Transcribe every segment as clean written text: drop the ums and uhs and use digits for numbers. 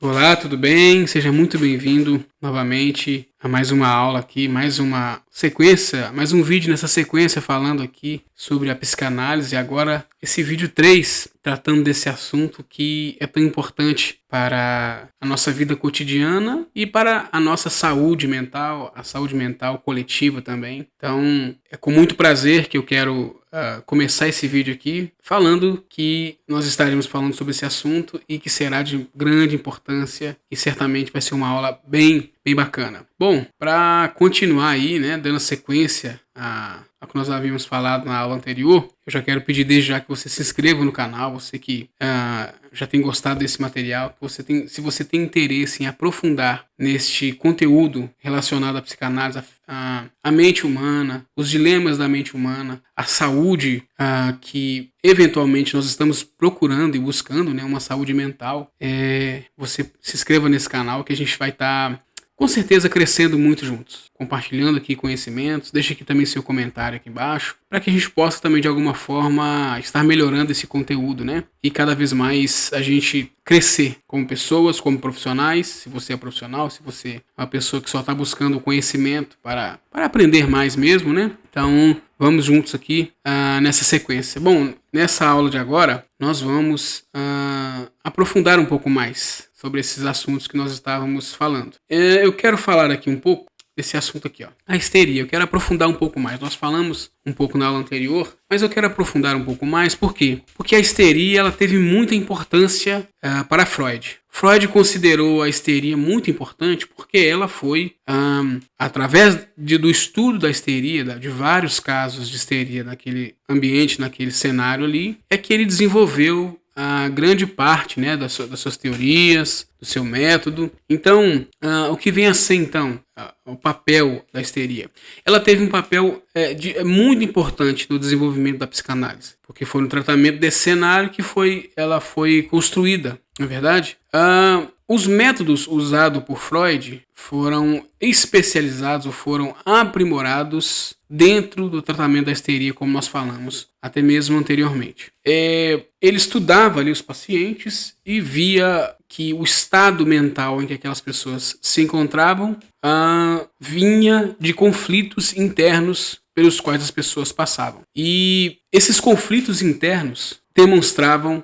Olá, tudo bem? Seja muito bem-vindo novamente a mais uma aula aqui, mais uma sequência, mais um vídeo nessa sequência falando aqui sobre a psicanálise. E agora esse vídeo 3, tratando desse assunto que é tão importante para a nossa vida cotidiana e para a nossa saúde mental, a saúde mental coletiva também. Então, é com muito prazer que eu quero começar esse vídeo aqui falando que nós estaremos falando sobre esse assunto e que será de grande importância e certamente vai ser uma aula bem bacana. Bom, para continuar aí, né, dando sequência ao que nós havíamos falado na aula anterior, eu já quero pedir desde já que você se inscreva no canal, você que já tem gostado desse material, que se você tem interesse em aprofundar neste conteúdo relacionado à psicanálise, a mente humana, os dilemas da mente humana, a saúde que eventualmente nós estamos procurando e buscando, né, uma saúde mental, você se inscreva nesse canal que a gente vai estar com certeza crescendo muito juntos, compartilhando aqui conhecimentos. Deixa aqui também seu comentário aqui embaixo, para que a gente possa também de alguma forma estar melhorando esse conteúdo, né? E cada vez mais a gente crescer como pessoas, como profissionais. Se você é profissional, se você é uma pessoa que só está buscando conhecimento para aprender mais mesmo, né? Então vamos juntos aqui nessa sequência. Bom, nessa aula de agora nós vamos aprofundar um pouco mais sobre esses assuntos que nós estávamos falando. Eu quero falar aqui um pouco desse assunto aqui, ó, a histeria. Eu quero aprofundar um pouco mais. Nós falamos um pouco na aula anterior, mas eu quero aprofundar um pouco mais. Por quê? Porque a histeria ela teve muita importância para Freud. Freud considerou a histeria muito importante porque ela foi, através do estudo da histeria, de vários casos de histeria naquele ambiente, naquele cenário ali, é que ele desenvolveu a grande parte, né, das suas teorias, do seu método. Então, o que vem a ser, então, o papel da histeria? Ela teve um papel muito importante no desenvolvimento da psicanálise, porque foi no tratamento desse cenário que ela foi construída, não é verdade? Os métodos usados por Freud foram especializados ou foram aprimorados dentro do tratamento da histeria, como nós falamos até mesmo anteriormente. Ele estudava ali os pacientes e via que o estado mental em que aquelas pessoas se encontravam vinha de conflitos internos pelos quais as pessoas passavam. E esses conflitos internos demonstravam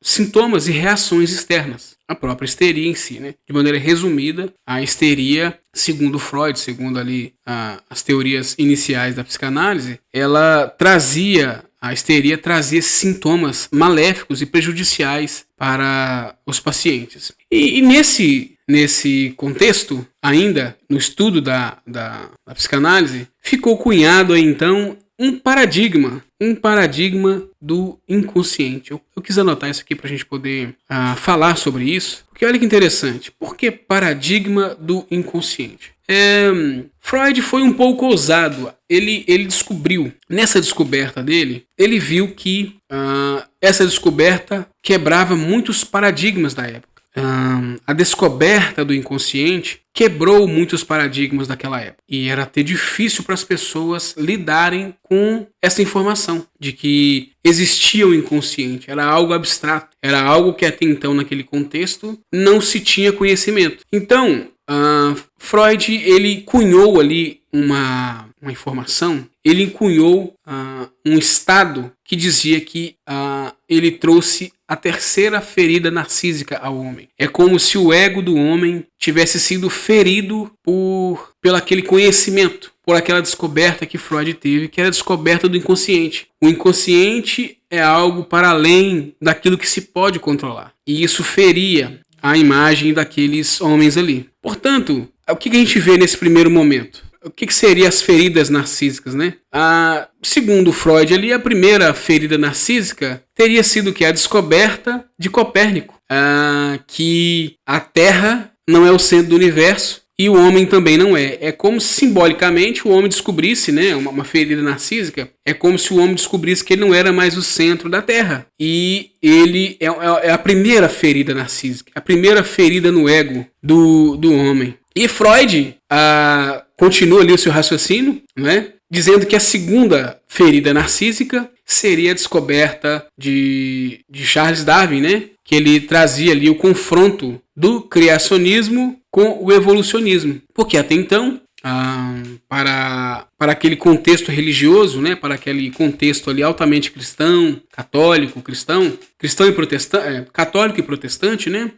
sintomas e reações externas. A própria histeria em si, né? De maneira resumida, a histeria, segundo Freud, segundo ali as teorias iniciais da psicanálise, a histeria trazia sintomas maléficos e prejudiciais para os pacientes. E nesse contexto, ainda no estudo da psicanálise, ficou cunhado aí, então um paradigma do inconsciente. Eu quis anotar isso aqui para a gente poder falar sobre isso, porque olha que interessante. Por que paradigma do inconsciente? Freud foi um pouco ousado. Ele descobriu, nessa descoberta dele, ele viu que essa descoberta quebrava muitos paradigmas da época. A descoberta do inconsciente quebrou muitos paradigmas daquela época. E era até difícil para as pessoas lidarem com essa informação de que existia o inconsciente. Era algo abstrato. Era algo que até então, naquele contexto, não se tinha conhecimento. Então, Freud, ele cunhou ali uma informação. Ele cunhou um estado que dizia que ele trouxe a terceira ferida narcísica ao homem. É como se o ego do homem tivesse sido ferido pelo aquele conhecimento, por aquela descoberta que Freud teve, que era a descoberta do inconsciente. O inconsciente é algo para além daquilo que se pode controlar. E isso feria a imagem daqueles homens ali. Portanto, o que a gente vê nesse primeiro momento? O que seriam as feridas narcísicas, né? Segundo Freud, ali, a primeira ferida narcísica teria sido a descoberta de Copérnico, que a Terra não é o centro do universo e o homem também não é. É como se simbolicamente o homem descobrisse, né, uma ferida narcísica, é como se o homem descobrisse que ele não era mais o centro da Terra. E ele é a primeira ferida narcísica, a primeira ferida no ego do homem. E Freud continua ali o seu raciocínio, né, dizendo que a segunda ferida narcísica seria a descoberta de Charles Darwin, né, que ele trazia ali o confronto do criacionismo com o evolucionismo. Porque até então, para aquele contexto religioso, né, para aquele contexto ali altamente cristão, católico e protestante, católico e protestante, né,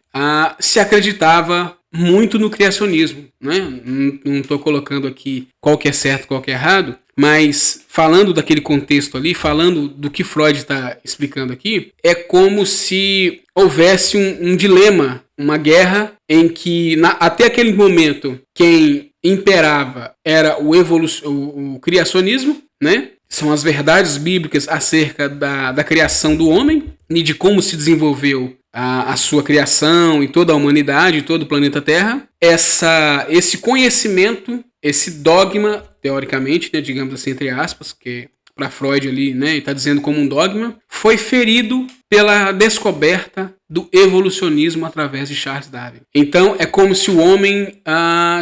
se acreditava muito no criacionismo, né? Não estou colocando aqui qual que é certo, qual que é errado, mas falando daquele contexto ali, falando do que Freud está explicando aqui, é como se houvesse um dilema, uma guerra em que até aquele momento quem imperava era o criacionismo, né? São as verdades bíblicas acerca da criação do homem e de como se desenvolveu a sua criação e toda a humanidade, todo o planeta Terra. Esse conhecimento, esse dogma, teoricamente, né, digamos assim, entre aspas, que para Freud ali, né, está dizendo como um dogma, foi ferido pela descoberta do evolucionismo através de Charles Darwin. Então é como se o homem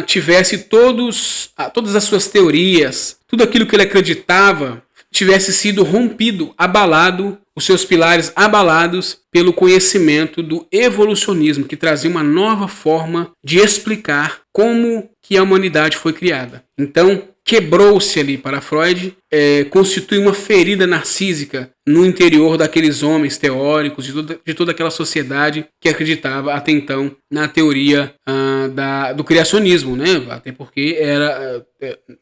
tivesse todas as suas teorias, tudo aquilo que ele acreditava tivesse sido rompido, abalado, os seus pilares abalados pelo conhecimento do evolucionismo, que trazia uma nova forma de explicar como que a humanidade foi criada. Então, quebrou-se ali para Freud, constitui uma ferida narcísica no interior daqueles homens teóricos, de toda aquela sociedade que acreditava até então na teoria do criacionismo, né? Até porque era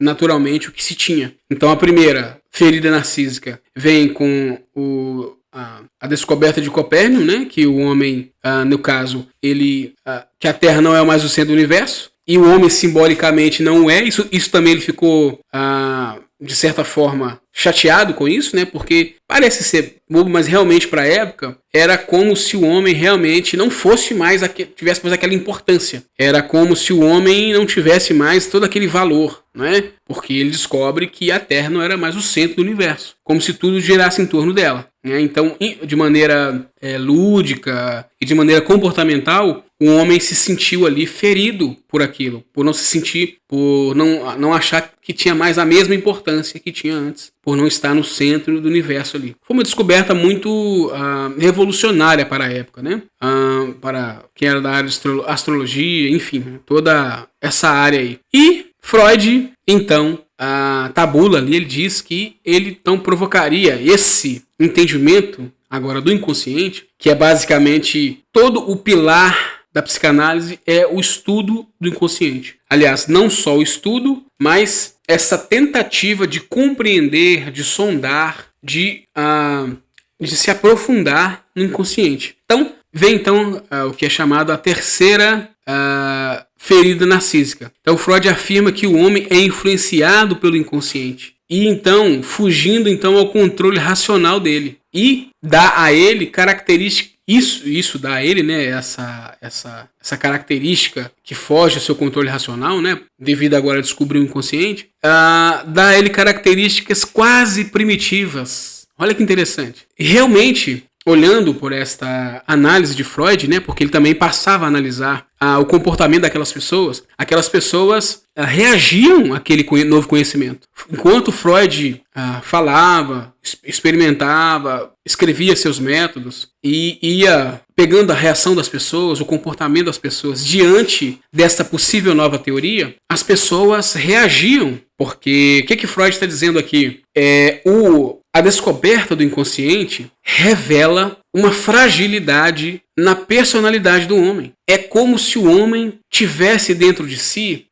naturalmente o que se tinha. Então a primeira ferida narcísica vem com a descoberta de Copérnico, né? Que o homem, no caso, que a Terra não é mais o centro do universo, e o homem simbolicamente não é. Isso também ele ficou, de certa forma, chateado com isso, né? Porque parece ser bobo, mas realmente para a época era como se o homem realmente não fosse mais, tivesse mais aquela importância. Era como se o homem não tivesse mais todo aquele valor, né? Porque ele descobre que a Terra não era mais o centro do universo, como se tudo girasse em torno dela, né? Então, de maneira lúdica e de maneira comportamental, o homem se sentiu ali ferido por aquilo, por não se sentir, por não achar que tinha mais a mesma importância que tinha antes, por não estar no centro do universo ali. Foi uma descoberta muito revolucionária para a época, né? Para quem era da área de astrologia, enfim, toda essa área aí. E Freud, então, tabula ali, ele diz que ele então provocaria esse entendimento agora do inconsciente, que é basicamente todo o pilar da psicanálise, é o estudo do inconsciente. Aliás, não só o estudo, mas essa tentativa de compreender, de sondar, de se aprofundar no inconsciente. Então, vem o que é chamado a terceira ferida narcísica. Então, Freud afirma que o homem é influenciado pelo inconsciente e então fugindo ao controle racional dele, e dá a ele características. Isso dá a ele, né, essa característica que foge ao seu controle racional, né, devido agora a descobrir o inconsciente, dá a ele características quase primitivas. Olha que interessante. E realmente, olhando por esta análise de Freud, né, porque ele também passava a analisar o comportamento daquelas pessoas reagiam àquele novo conhecimento. Enquanto Freud falava, experimentava, escrevia seus métodos e ia pegando a reação das pessoas, o comportamento das pessoas diante dessa possível nova teoria, as pessoas reagiam. Porque o que Freud está dizendo aqui? A descoberta do inconsciente revela uma fragilidade na personalidade do homem. É como se o homem tivesse dentro de si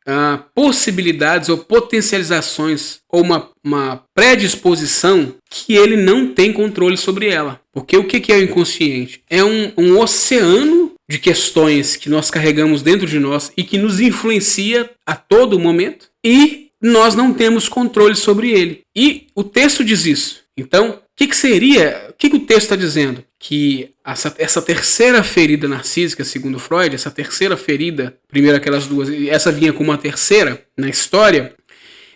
possibilidades ou potencializações ou uma predisposição que ele não tem controle sobre ela. Porque o que é o inconsciente? É um oceano de questões que nós carregamos dentro de nós e que nos influencia a todo momento, e nós não temos controle sobre ele. E o texto diz isso. Então, o que o texto está dizendo? Que essa terceira ferida narcísica, segundo Freud, essa terceira ferida, primeiro aquelas duas, e essa vinha como uma terceira na história,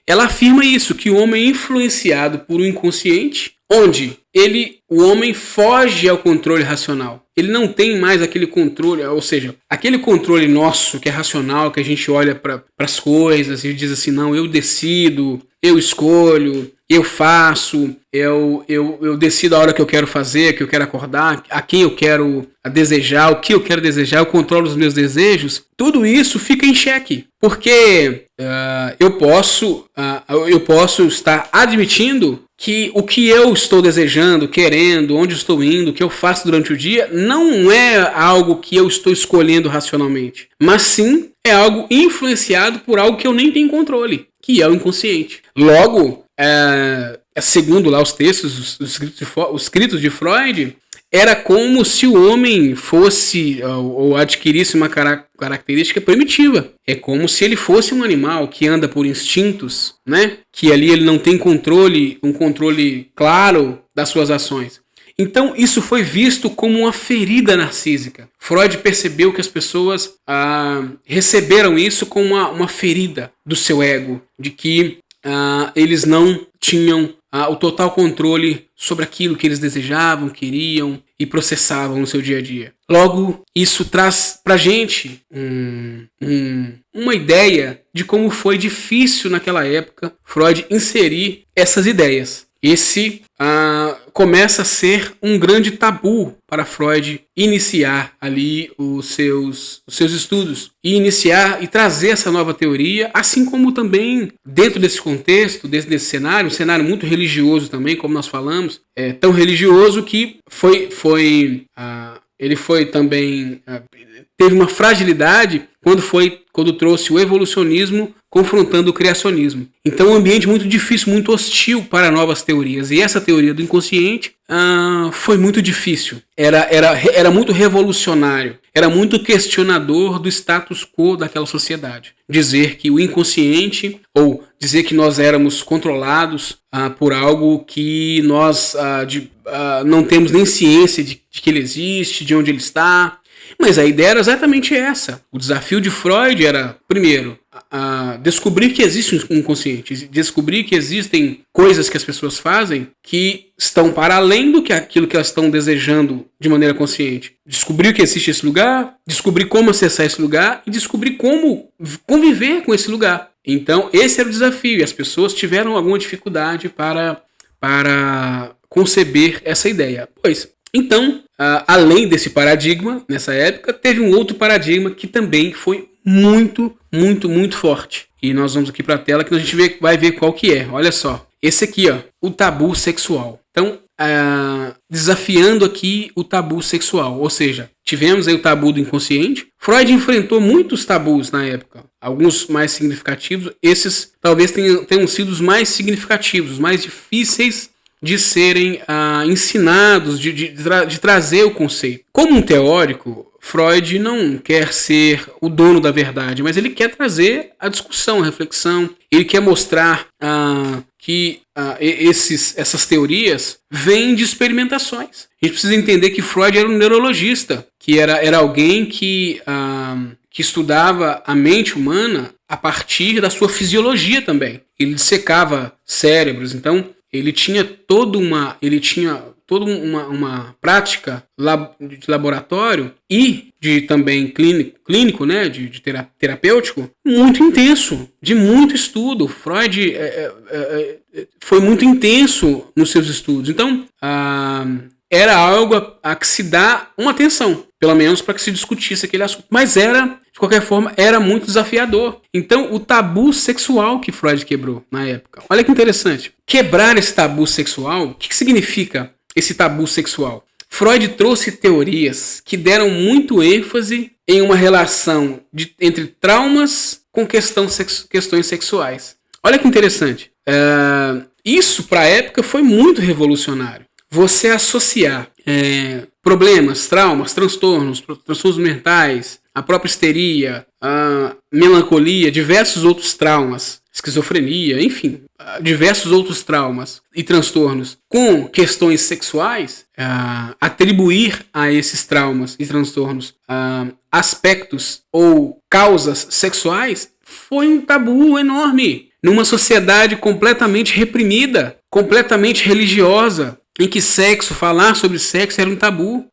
ela afirma isso, que o homem é influenciado por um inconsciente, onde o homem foge ao controle racional. Ele não tem mais aquele controle, ou seja, aquele controle nosso que é racional, que a gente olha para as coisas e diz assim, não, eu decido, eu escolho, eu faço, eu decido a hora que eu quero fazer, que eu quero acordar, a quem eu quero desejar, o que eu quero desejar, eu controlo os meus desejos, tudo isso fica em xeque. Porque eu posso estar admitindo que o que eu estou desejando, querendo, onde estou indo, o que eu faço durante o dia, não é algo que eu estou escolhendo racionalmente, mas sim é algo influenciado por algo que eu nem tenho controle, que é o inconsciente. Logo, segundo lá os textos, os escritos de Freud, era como se o homem fosse ou adquirisse uma característica primitiva. É como se ele fosse um animal que anda por instintos, né? Que ali ele não tem um controle claro das suas ações. Então isso foi visto como uma ferida narcísica. Freud percebeu que as pessoas receberam isso como uma ferida do seu ego, de que eles não tinham o total controle sobre aquilo que eles desejavam, queriam e processavam no seu dia a dia. Logo, isso traz pra gente uma ideia de como foi difícil naquela época Freud inserir essas ideias. Esse começa a ser um grande tabu para Freud iniciar ali os seus estudos e iniciar e trazer essa nova teoria, assim como também dentro desse contexto, desse cenário, um cenário muito religioso também, como nós falamos, tão religioso que ele foi também teve uma fragilidade quando trouxe o evolucionismo confrontando o criacionismo. Então, um ambiente muito difícil, muito hostil para novas teorias. E essa teoria do inconsciente foi muito difícil. Era muito revolucionário. Era muito questionador do status quo daquela sociedade. Dizer que o inconsciente, ou dizer que nós éramos controlados por algo que nós não temos nem ciência de que ele existe, de onde ele está. Mas a ideia era exatamente essa. O desafio de Freud era, primeiro, descobrir que existe um inconsciente, descobrir que existem coisas que as pessoas fazem que estão para além do que aquilo que elas estão desejando de maneira consciente. Descobrir que existe esse lugar, descobrir como acessar esse lugar e descobrir como conviver com esse lugar. Então, esse era o desafio e as pessoas tiveram alguma dificuldade para conceber essa ideia. Então, além desse paradigma, nessa época, teve um outro paradigma que também foi muito, muito, muito forte. E nós vamos aqui para a tela que a gente vai ver qual que é. Olha só. Esse aqui, o tabu sexual. Então, desafiando aqui o tabu sexual. Ou seja, tivemos aí o tabu do inconsciente. Freud enfrentou muitos tabus na época. Alguns mais significativos. Esses talvez tenham sido os mais significativos, os mais difíceis de serem ensinados, de trazer o conceito. Como um teórico, Freud não quer ser o dono da verdade, mas ele quer trazer a discussão, a reflexão. Ele quer mostrar que essas teorias vêm de experimentações. A gente precisa entender que Freud era um neurologista, que era alguém que estudava a mente humana a partir da sua fisiologia também. Ele dissecava cérebros, então ele tinha toda uma prática de laboratório e de também clínico, né, de terapêutico, muito intenso, de muito estudo. Freud foi muito intenso nos seus estudos. Então, era algo a que se dá uma atenção, pelo menos para que se discutisse aquele assunto. Mas de qualquer forma, era muito desafiador. Então, o tabu sexual que Freud quebrou na época. Olha que interessante. Quebrar esse tabu sexual, o que significa esse tabu sexual? Freud trouxe teorias que deram muito ênfase em uma relação entre traumas com questões sexuais. Olha que interessante. Isso, para a época, foi muito revolucionário. Você associar problemas, traumas, transtornos mentais, a própria histeria, a melancolia, diversos outros traumas, esquizofrenia, enfim, diversos outros traumas e transtornos com questões sexuais, atribuir a esses traumas e transtornos aspectos ou causas sexuais foi um tabu enorme. Numa sociedade completamente reprimida, completamente religiosa, em que falar sobre sexo era um tabu.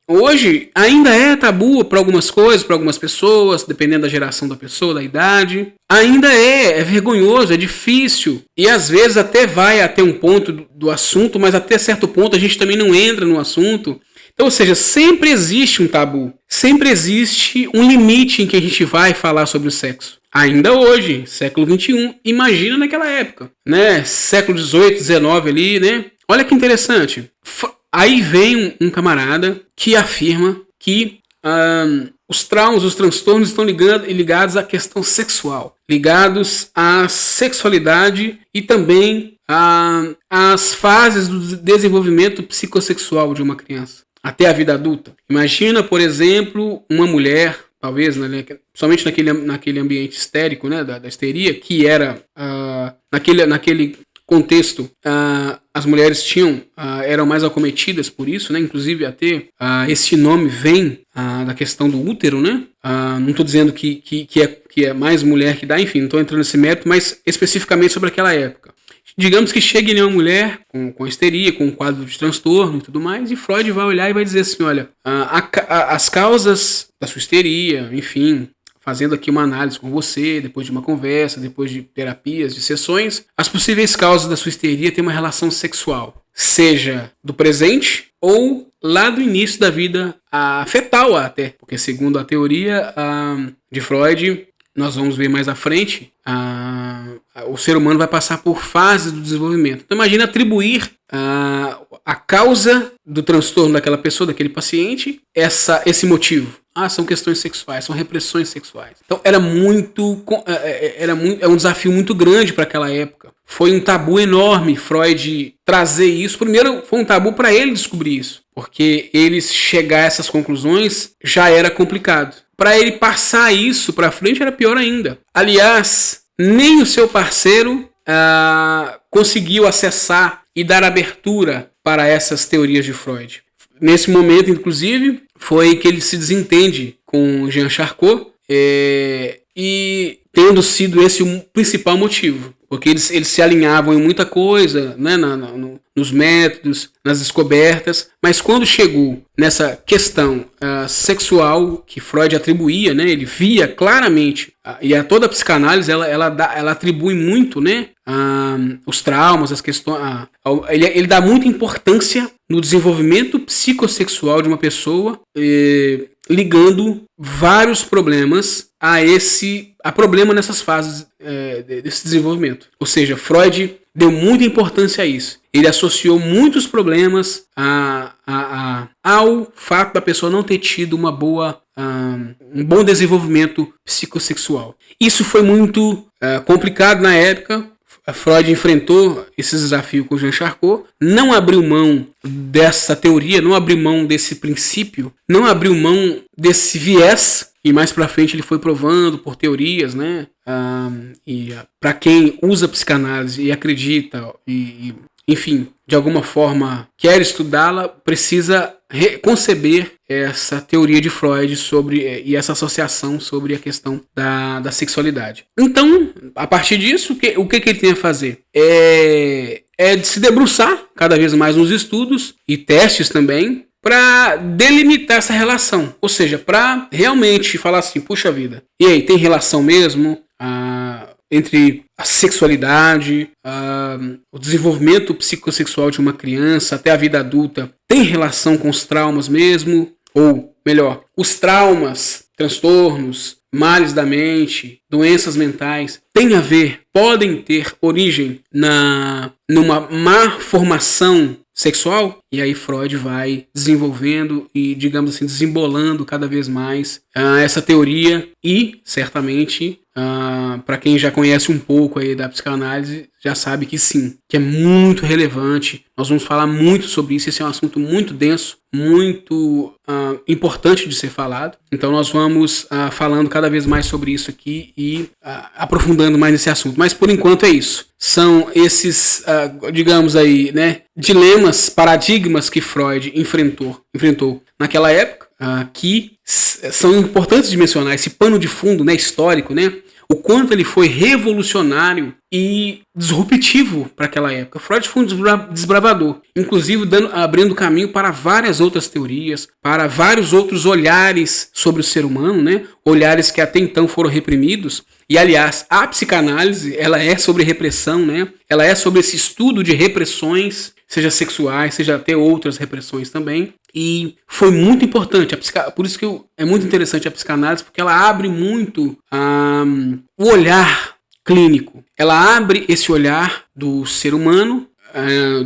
hoje ainda é tabu para algumas coisas, para algumas pessoas, dependendo da geração da pessoa, da idade. Ainda é vergonhoso, é difícil. E às vezes até vai até um ponto do assunto, mas até certo ponto a gente também não entra no assunto. Então, ou seja, sempre existe um tabu. Sempre existe um limite em que a gente vai falar sobre o sexo. Ainda hoje, século XXI, imagina naquela época, né? Século XVIII, XIX ali, né? Olha que interessante. Aí vem um camarada que afirma que os traumas, os transtornos estão ligados à questão sexual, ligados à sexualidade e também às fases do desenvolvimento psicossexual de uma criança, até a vida adulta. Imagina, por exemplo, uma mulher, talvez, né, somente naquele ambiente histérico, né, da histeria, que era naquele contexto, as mulheres eram mais acometidas por isso, né? Inclusive até esse nome vem da questão do útero, né? Não estou dizendo que é mais mulher que dá, enfim, não estou entrando nesse mérito, mas especificamente sobre aquela época. Digamos que chegue uma mulher com histeria, com um quadro de transtorno e tudo mais, e Freud vai olhar e vai dizer assim, olha, as causas da sua histeria, enfim, fazendo aqui uma análise com você, depois de uma conversa, depois de terapias, de sessões, as possíveis causas da sua histeria têm uma relação sexual, seja do presente ou lá do início da vida fetal até, porque segundo a teoria de Freud, nós vamos ver mais à frente, o ser humano vai passar por fases do desenvolvimento. Então imagina atribuir a causa do transtorno daquela pessoa, daquele paciente, esse motivo. São questões sexuais, são repressões sexuais. Então é um desafio muito grande para aquela época. Foi um tabu enorme Freud trazer isso. Primeiro foi um tabu para ele descobrir isso, porque ele chegar a essas conclusões já era complicado. Para ele passar isso para frente era pior ainda. Aliás, nem o seu parceiro conseguiu acessar e dar abertura para essas teorias de Freud. Nesse momento, inclusive, foi que ele se desentende com Jean Charcot, e tendo sido esse o principal motivo, porque eles se alinhavam em muita coisa, né, nos métodos, nas descobertas, mas quando chegou nessa questão sexual que Freud atribuía, né, ele via claramente, e a toda a psicanálise ela atribui muito, né, os traumas, as questões, ele dá muita importância no desenvolvimento psicossexual de uma pessoa, ligando vários problemas a problema nessas fases desse desenvolvimento. Ou seja, Freud deu muita importância a isso. Ele associou muitos problemas ao fato da pessoa não ter tido um bom desenvolvimento psicossexual. Isso foi muito complicado na época. Freud enfrentou esse desafio com Jean Charcot, não abriu mão dessa teoria, não abriu mão desse princípio, não abriu mão desse viés, e mais pra frente ele foi provando por teorias, né? E para quem usa psicanálise e acredita, enfim, de alguma forma quer estudá-la, precisa conceber essa teoria de Freud e essa associação sobre a questão da sexualidade. Então, a partir disso, o que ele tem a fazer? É de se debruçar cada vez mais nos estudos e testes também, para delimitar essa relação. Ou seja, para realmente falar assim, puxa vida, e aí, tem relação mesmo entre a sexualidade, o desenvolvimento psicossexual de uma criança até a vida adulta, tem relação com os traumas mesmo? Ou, melhor, os traumas, transtornos, males da mente, doenças mentais, podem ter origem numa má formação sexual? E aí Freud vai desenvolvendo e, digamos assim, desembolando cada vez mais essa teoria e, certamente, para quem já conhece um pouco aí da psicanálise, já sabe que sim, que é muito relevante. Nós vamos falar muito sobre isso. Esse é um assunto muito denso, muito importante de ser falado. Então nós vamos falando cada vez mais sobre isso aqui e aprofundando mais nesse assunto. Mas por enquanto é isso. São esses, digamos aí, né, dilemas, paradigmas que Freud enfrentou naquela época, que são importantes de mencionar. Esse pano de fundo, né, histórico, né? o quanto ele foi revolucionário e disruptivo para aquela época. Freud foi um desbravador, inclusive abrindo caminho para várias outras teorias, para vários outros olhares sobre o ser humano, né? Olhares que até então foram reprimidos. E, aliás, a psicanálise, ela é sobre repressão, né? Ela é sobre esse estudo de repressões, seja sexuais, seja até outras repressões também. E foi muito importante, por isso que é muito interessante a psicanálise, porque ela abre muito o olhar clínico. Ela abre esse olhar do ser humano,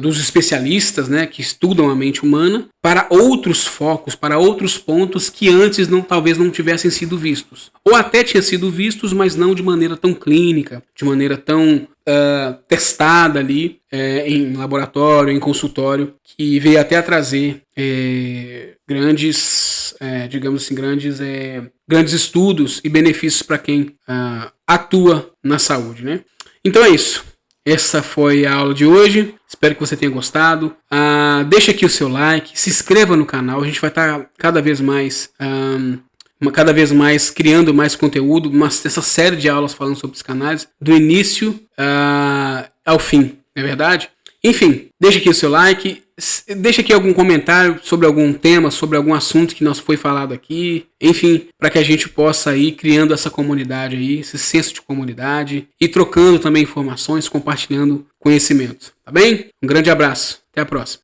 dos especialistas, né, que estudam a mente humana, para outros focos, para outros pontos que antes talvez não tivessem sido vistos. Ou até tinham sido vistos, mas não de maneira tão clínica, de maneira tão testada ali em laboratório, em consultório, que veio até a trazer grandes, digamos assim, grandes estudos e benefícios para quem atua na saúde, né? Então é isso. Essa foi a aula de hoje. Espero que você tenha gostado. Deixa aqui o seu like, se inscreva no canal. A gente vai estar cada vez mais criando mais conteúdo, essa série de aulas falando sobre psicanálise, do início ao fim, não é verdade? Enfim, deixa aqui o seu like, deixa aqui algum comentário sobre algum tema, sobre algum assunto que nós foi falado aqui, enfim, para que a gente possa ir criando essa comunidade aí, esse senso de comunidade, e trocando também informações, compartilhando conhecimento, tá bem? Um grande abraço, até a próxima.